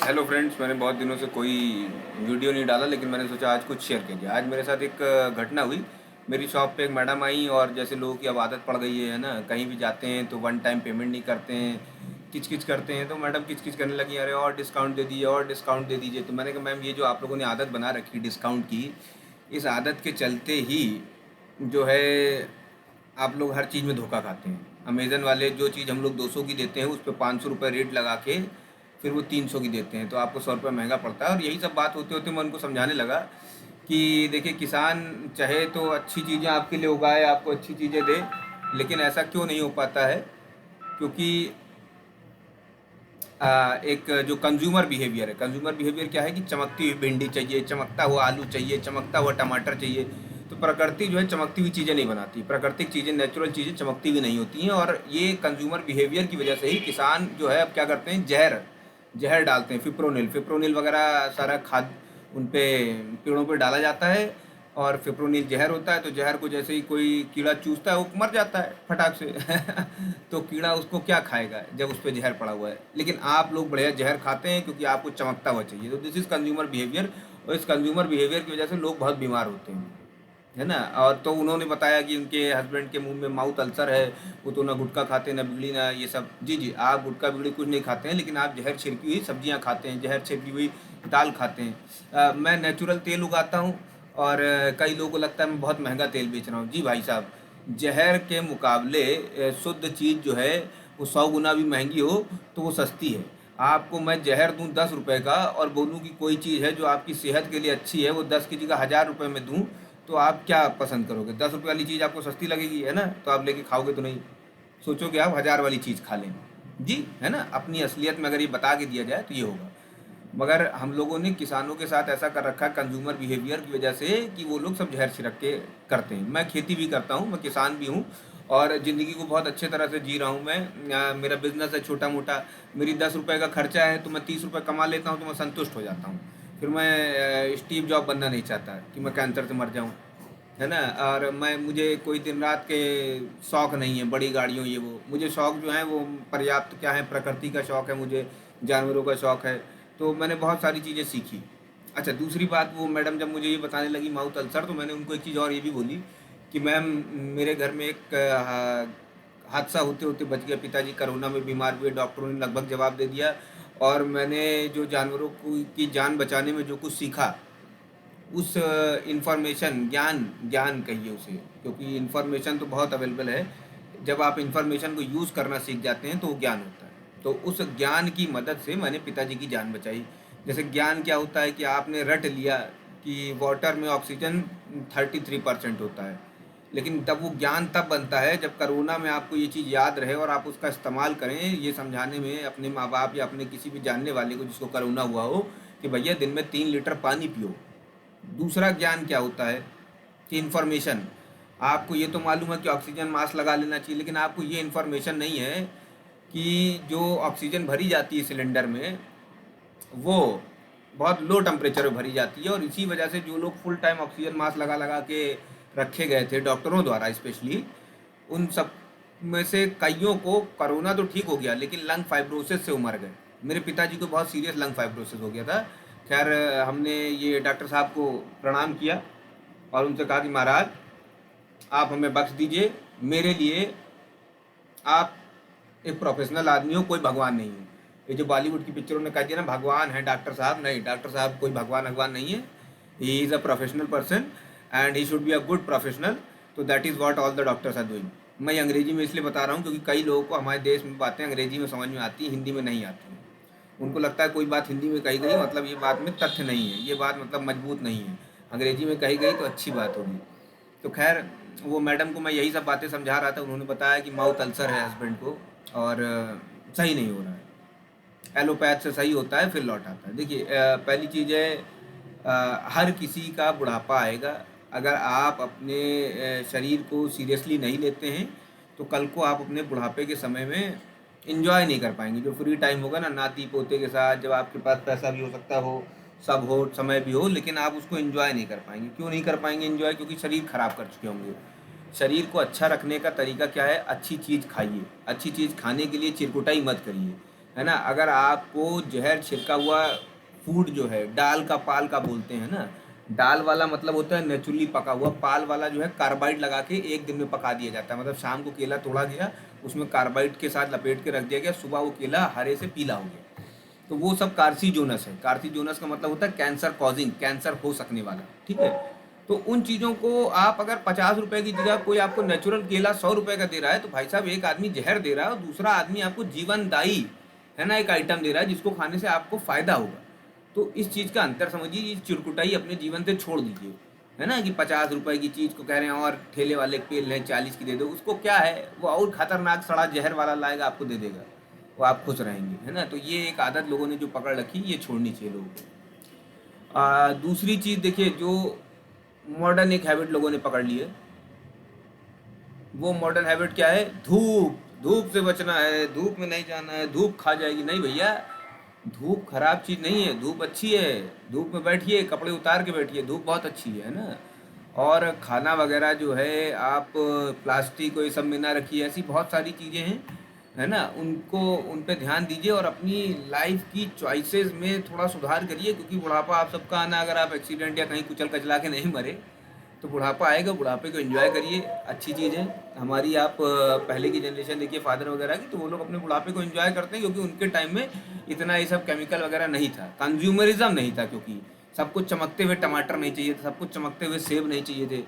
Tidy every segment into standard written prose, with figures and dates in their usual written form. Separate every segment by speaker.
Speaker 1: Hello friends, मैंने बहुत दिनों से कोई वीडियो नहीं डाला, लेकिन मैंने सोचा आज कुछ शेयर किया जाए। आज मेरे साथ एक घटना हुई। मेरी शॉप पे एक मैडम आई, और जैसे लोगों की अब आदत पड़ गई है ना, कहीं भी जाते हैं तो वन टाइम पेमेंट नहीं करते हैं, किच किच करते हैं। तो मैडम किच किच करने लगी, अरे और डिस्काउंट दे दीजिए, और डिस्काउंट दे दीजिए। तो मैंने कहा मैम, ये जो आप लोगों ने आदत बना रखी डिस्काउंट की, इस आदत के चलते ही जो है आप लोग हर चीज़ में धोखा खाते हैं। अमेज़न वाले जो चीज़ हम लोग 200 की देते हैं, उस पे 500 रुपये रेट लगा के फिर वो 300 की देते हैं, तो आपको 100 रुपये महंगा पड़ता है। और यही सब बात होते होते मैं उनको समझाने लगा कि देखिए, किसान चाहे तो अच्छी चीज़ें आपके लिए उगाए, आपको अच्छी चीज़ें दे, लेकिन ऐसा क्यों नहीं हो पाता है? क्योंकि एक जो कंज्यूमर बिहेवियर है, कंज्यूमर बिहेवियर क्या है कि चमकती हुई भिंडी चाहिए, चमकता हुआ आलू चाहिए, चमकता हुआ टमाटर चाहिए। तो प्रकृति जो है चमकती हुई चीज़ें नहीं बनाती, प्राकृतिक चीज़ें, नेचुरल चीज़ें चमकती हुई नहीं होती हैं। और ये कंज्यूमर बिहेवियर की वजह से ही किसान जो है अब क्या करते हैं, जहर जहर डालते हैं, फिप्रोनिल फिप्रोनिल वगैरह सारा खाद उन पे पेड़ों पे डाला जाता है। और फिप्रोनिल जहर होता है, तो जहर को जैसे ही कोई कीड़ा चूसता है वो मर जाता है फटाक से। तो कीड़ा उसको क्या खाएगा जब उस पर जहर पड़ा हुआ है? लेकिन आप लोग बढ़िया जहर खाते हैं क्योंकि आपको चमकता हुआ चाहिए। तो दिस इज कंज्यूमर बिहेवियर, और इस कंज्यूमर बिहेवियर की वजह से लोग बहुत बीमार होते हैं, है ना। और तो उन्होंने बताया कि उनके हस्बैंड के मुंह में माउथ अल्सर है, वो तो ना गुटखा खाते, ना बिगड़ी, ना ये सब। जी जी, आप गुटखा बिगड़ी कुछ नहीं खाते हैं, लेकिन आप जहर छिड़की हुई सब्जियां खाते हैं, जहर छिड़की हुई दाल खाते हैं। मैं नेचुरल तेल उगाता हूँ, और कई लोगों को लगता है मैं बहुत महंगा तेल बेच रहा हूँ। जी भाई साहब, जहर के मुकाबले शुद्ध चीज़ जो है वो 100 गुना भी महंगी हो तो वो सस्ती है। आपको मैं जहर दूं 10 रुपए का, और बोलूं कि कोई चीज़ है जो आपकी सेहत के लिए अच्छी है, वो 10 की जगह 1000 रुपये में दूं, तो आप क्या पसंद करोगे? 10 रुपये वाली चीज़ आपको सस्ती लगेगी, है ना, तो आप लेके खाओगे तो नहीं, सोचोगे आप 1000 वाली चीज़ खा लें। जी, है ना। अपनी असलियत में अगर ये बता के दिया जाए तो ये होगा। मगर हम लोगों ने किसानों के साथ ऐसा कर रखा है कंज्यूमर बिहेवियर की वजह से कि वो लोग सब जहर छिड़क के करते हैं। मैं खेती भी करता हूँ, मैं किसान भी हूँ, और ज़िंदगी को बहुत अच्छे तरह से जी रहा हूँ मैं। मेरा बिजनेस है छोटा मोटा। मेरी 10 रुपये का खर्चा है तो मैं 30 रुपये कमा लेता हूँ, तो मैं संतुष्ट हो जाता हूँ। फिर मैं स्टीव जॉब बनना नहीं चाहता कि मैं कैंसर से मर जाऊँ, है ना। और मुझे कोई दिन रात के शौक़ नहीं है, बड़ी गाड़ियों ये वो। मुझे शौक़ जो है वो पर्याप्त क्या है, प्रकृति का शौक़ है मुझे, जानवरों का शौक़ है। तो मैंने बहुत सारी चीज़ें सीखी। अच्छा, दूसरी बात, वो मैडम जब मुझे ये बताने लगी माउथ अल्सर, तो मैंने उनको एक चीज़ और ये भी बोली कि मैम, मेरे घर में एक हादसा होते होते बच गया। पिताजी कोरोना में बीमार हुए, डॉक्टरों ने लगभग जवाब दे दिया। और मैंने जो जानवरों को की जान बचाने में जो कुछ सीखा, उस इंफॉर्मेशन, ज्ञान ज्ञान कहिए उसे, क्योंकि इंफॉर्मेशन तो बहुत अवेलेबल है। जब आप इंफॉर्मेशन को यूज़ करना सीख जाते हैं तो वो ज्ञान होता है। तो उस ज्ञान की मदद से मैंने पिताजी की जान बचाई। जैसे ज्ञान क्या होता है कि आपने रट लिया कि वाटर में ऑक्सीजन 33% होता है, लेकिन तब वो ज्ञान तब बनता है जब कोरोना में आपको ये चीज़ याद रहे और आप उसका इस्तेमाल करें ये समझाने में अपने माँ बाप या अपने किसी भी जानने वाले को जिसको कोरोना हुआ हो, कि भैया दिन में 3 लीटर पानी पियो। दूसरा ज्ञान क्या होता है कि इन्फॉर्मेशन, आपको ये तो मालूम है कि ऑक्सीजन मास्क लगा लेना चाहिए, लेकिन आपको ये इन्फॉर्मेशन नहीं है कि जो ऑक्सीजन भरी जाती है सिलेंडर में, वो बहुत लो टेम्परेचर में भरी जाती है। और इसी वजह से जो लोग फुल टाइम ऑक्सीजन मास्क लगा लगा के रखे गए थे डॉक्टरों द्वारा स्पेशली, उन सब में से कईयों को कोरोना तो ठीक हो गया, लेकिन लंग फाइब्रोसिस से उमर गए। मेरे पिताजी को बहुत सीरियस लंग फाइब्रोसिस हो गया था। खैर, हमने ये डॉक्टर साहब को प्रणाम किया और उनसे कहा कि महाराज, आप हमें बख्श दीजिए, मेरे लिए आप एक प्रोफेशनल आदमी हो, कोई भगवान नहीं है। ये जो बॉलीवुड की पिक्चरों ने कह दिया ना भगवान है डॉक्टर साहब, नहीं, डॉक्टर साहब कोई भगवान नहीं है। He is a professional person, and he should be a good professional. तो that is what all the doctors are doing. मैं अंग्रेजी में इसलिए बता रहा हूँ क्योंकि कई लोगों को हमारे देश में बातें अंग्रेजी में समझ में आती हैं, हिंदी में नहीं आती हैं। उनको लगता है कोई बात हिंदी में कही गई मतलब ये बात में तथ्य नहीं है, ये बात मतलब मजबूत नहीं है, अंग्रेजी में कही गई तो अच्छी बात होगी। तो खैर, वो मैडम को मैं यही सब बातें समझा रहा था। उन्होंने बताया कि माउथ अल्सर है हस्बैंड को, और सही नहीं हो रहा है। एलोपैथ से सही होता है फिर लौट आता है। देखिए, पहली चीज़ है, हर किसी का बुढ़ापा आएगा। अगर आप अपने शरीर को सीरियसली नहीं लेते हैं तो कल को आप अपने बुढ़ापे के समय में इंजॉय नहीं कर पाएंगे। जो फ्री टाइम होगा ना नाती पोते के साथ, जब आपके पास पैसा भी हो सकता हो, सब हो, समय भी हो, लेकिन आप उसको एंजॉय नहीं कर पाएंगे। क्यों नहीं कर पाएंगे एंजॉय? क्योंकि शरीर खराब कर चुके होंगे। शरीर को अच्छा रखने का तरीका क्या है? अच्छी चीज़ खाइए। अच्छी चीज़ खाने के लिए चिरकुटाई मत करिए। है ना। अगर आपको जहर छिड़का हुआ फूड जो है, दाल का पाल का बोलते हैं ना, दाल वाला मतलब होता है नेचुरली पका हुआ, पाल वाला जो है कार्बाइड लगा के एक दिन में पका दिया जाता है। मतलब शाम को केला तोड़ा गया, उसमें कार्बाइड के साथ लपेट के रख दिया गया, सुबह वो केला हरे से पीला हो गया, तो वो सब कार्सिजोनस है। कार्सिजोनस का मतलब होता है कैंसर कॉजिंग, कैंसर हो सकने वाला, ठीक है। तो उन चीज़ों को आप अगर 50 रुपए की जगह कोई आपको नेचुरल केला 100 रुपए का दे रहा है, तो भाई साहब एक आदमी जहर दे रहा है और दूसरा आदमी आपको जीवनदायी, है ना, एक आइटम दे रहा है जिसको खाने से आपको फायदा होगा। तो इस चीज़ का अंतर समझिए, ये चिरकुटाई अपने जीवन से छोड़ दीजिए, है ना, कि 50 रुपए की चीज़ को कह रहे हैं और ठेले वाले पेल रहे हैं 40 की दे दो, उसको क्या है, वो और खतरनाक सड़ा जहर वाला लाएगा आपको दे देगा, वो आप खुश रहेंगे, है ना। तो ये एक आदत लोगों ने जो पकड़ रखी, ये छोड़नी चाहिए लोगों को। दूसरी चीज़ देखिए, जो मॉडर्न एक हैबिट लोगों ने पकड़ ली है, वो मॉडर्न हैबिट क्या है, धूप, धूप से बचना है, धूप में नहीं जाना है, धूप खा जाएगी। नहीं भैया, धूप खराब चीज़ नहीं है, धूप अच्छी है। धूप में बैठिए, कपड़े उतार के बैठिए, धूप बहुत अच्छी है ना। और खाना वगैरह जो है आप प्लास्टिक को ये सब में ना रखिए, ऐसी बहुत सारी चीज़ें हैं, है ना, उनको उन पे ध्यान दीजिए और अपनी लाइफ की चॉइसेस में थोड़ा सुधार करिए, क्योंकि बुढ़ापा आप सबका आना, अगर आप एक्सीडेंट या कहीं कुचल कचला के नहीं मरे तो बुढ़ापा आएगा। बुढ़ापे को एंजॉय करिए, अच्छी चीज़ है हमारी। आप पहले की जनरेशन देखिए फादर वगैरह की, तो वो लोग अपने बुढ़ापे को एंजॉय करते हैं, क्योंकि उनके टाइम में इतना ये सब केमिकल वगैरह नहीं था, कंज्यूमरिज्म नहीं था, क्योंकि सब कुछ चमकते हुए टमाटर नहीं चाहिए था, सब कुछ चमकते हुए सेब नहीं चाहिए थे।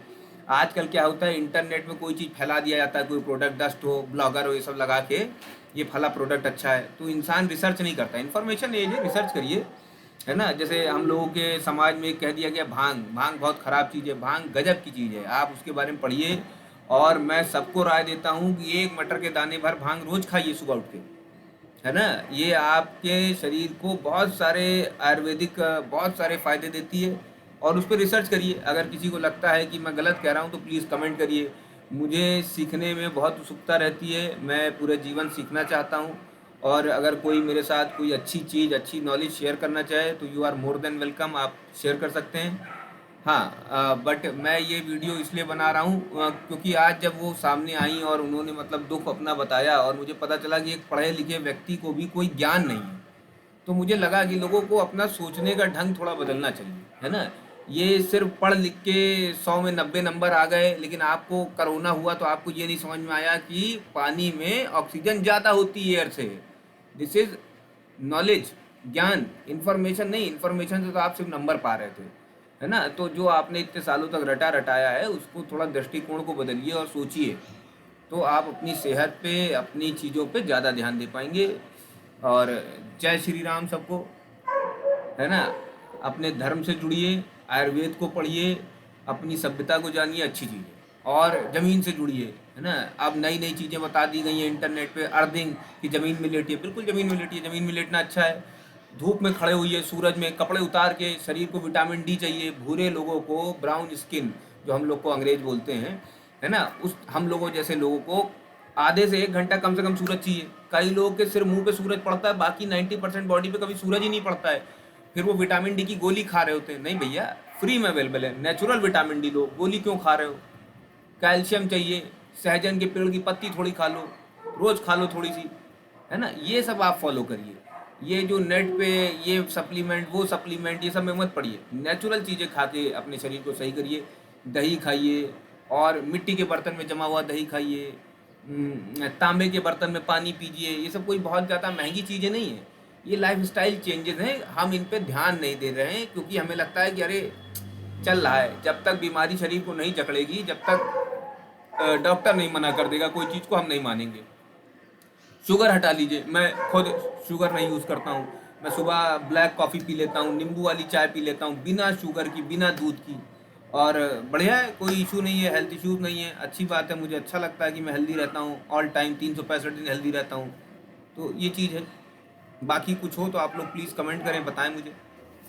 Speaker 1: आजकल क्या होता है, इंटरनेट में कोई चीज़ फैला दिया जाता है, कोई प्रोडक्ट, डस्ट हो, ब्लॉगर हो, ये सब लगा के ये फला प्रोडक्ट अच्छा है, तो इंसान रिसर्च नहीं करता। इन्फॉर्मेशन ये है, रिसर्च करिए, है ना। जैसे हम लोगों के समाज में कह दिया गया भांग, भांग बहुत ख़राब चीज़ है, भांग गजब की चीज़ है, आप उसके बारे में पढ़िए। और मैं सबको राय देता हूँ कि एक मटर के दाने भर भांग रोज़ खाइए सुबह उठ के, है ना। ये आपके शरीर को बहुत सारे आयुर्वेदिक बहुत सारे फ़ायदे देती है, और उस पर रिसर्च करिए। अगर किसी को लगता है कि मैं गलत कह रहा हूँ तो प्लीज़ कमेंट करिए। मुझे सीखने में बहुत उत्सुकता रहती है, मैं पूरे जीवन सीखना चाहता हूँ, और अगर कोई मेरे साथ कोई अच्छी चीज़, अच्छी नॉलेज शेयर करना चाहे तो you are more than welcome, आप शेयर कर सकते हैं। हाँ, बट मैं ये वीडियो इसलिए बना रहा हूँ क्योंकि आज जब वो सामने आई और उन्होंने मतलब दुख अपना बताया, और मुझे पता चला कि एक पढ़े लिखे व्यक्ति को भी कोई ज्ञान नहीं है, तो मुझे लगा कि लोगों को अपना सोचने का ढंग थोड़ा बदलना चाहिए, है ना। ये सिर्फ पढ़ लिख के 100 में 90 नंबर आ गए, लेकिन आपको कोरोना हुआ तो आपको ये नहीं समझ में आया कि पानी में ऑक्सीजन ज़्यादा होती है एयर से। दिस इज नॉलेज, ज्ञान, इन्फॉर्मेशन नहीं। इन्फॉर्मेशन से तो आप सिर्फ नंबर पा रहे थे, है ना। तो जो आपने इतने सालों तक रटा रटाया है, उसको थोड़ा दृष्टिकोण को बदलिए और सोचिए, तो आप अपनी सेहत पे, अपनी चीज़ों पे ज़्यादा ध्यान दे पाएंगे। और जय श्री राम सबको, है ना। अपने धर्म से जुड़िए, आयुर्वेद को पढ़िए, अपनी सभ्यता को जानिए, अच्छी चीज़ है। और ज़मीन से जुड़िए, है ना। अब नई नई चीज़ें बता दी गई हैं इंटरनेट पे, अर्थिंग, कि ज़मीन में लेटिए, बिल्कुल ज़मीन में लेटिए, ज़मीन में लेटना अच्छा है। धूप में खड़े हुई है, सूरज में, कपड़े उतार के, शरीर को विटामिन डी चाहिए। भूरे लोगों को, ब्राउन स्किन जो हम लोग को अंग्रेज बोलते हैं, है ना, उस हम लोगों जैसे लोगों को आधे से 1 घंटा कम से कम सूरज चाहिए। कई लोगों के सिर्फ मुंह पे सूरज पड़ता है, बाकी 90% बॉडी पे कभी सूरज ही नहीं पड़ता है, फिर वो विटामिन डी की गोली खा रहे होते हैं। नहीं भैया, फ्री में अवेलेबल है, नेचुरल विटामिन डी लो, गोली क्यों खा रहे हो। कैल्शियम चाहिए, सहजन के पेड़ की पत्ती थोड़ी खा लो, रोज़ खा लो थोड़ी सी, है ना। ये सब आप फॉलो करिए। ये जो नेट पे ये सप्लीमेंट, वो सप्लीमेंट, ये सब में मत पड़िए। नेचुरल चीज़ें खा के अपने शरीर को सही करिए। दही खाइए, और मिट्टी के बर्तन में जमा हुआ दही खाइए, तांबे के बर्तन में पानी पीजिए। ये सब कोई बहुत ज़्यादा महंगी चीज़ें नहीं है, ये लाइफ स्टाइल चेंजेस हैं। हम इन पे ध्यान नहीं दे रहे हैं, क्योंकि हमें लगता है कि अरे चल रहा है। जब तक बीमारी शरीर को नहीं जकड़ेगी, जब तक डॉक्टर नहीं मना कर देगा कोई चीज़ को, हम नहीं मानेंगे। शुगर हटा लीजिए, मैं खुद शुगर नहीं यूज़ करता हूँ। मैं सुबह ब्लैक कॉफ़ी पी लेता हूँ, नींबू वाली चाय पी लेता हूँ, बिना शुगर की, बिना दूध की, और बढ़िया है, कोई इशू नहीं है, हेल्थ इशूज़ नहीं है, अच्छी बात है। मुझे अच्छा लगता है कि मैं हेल्दी रहता हूँ, ऑल टाइम 365 दिन हेल्दी रहता हूँ। तो ये चीज़ है। बाकी कुछ हो तो आप लोग प्लीज़ कमेंट करें, बताएं मुझे।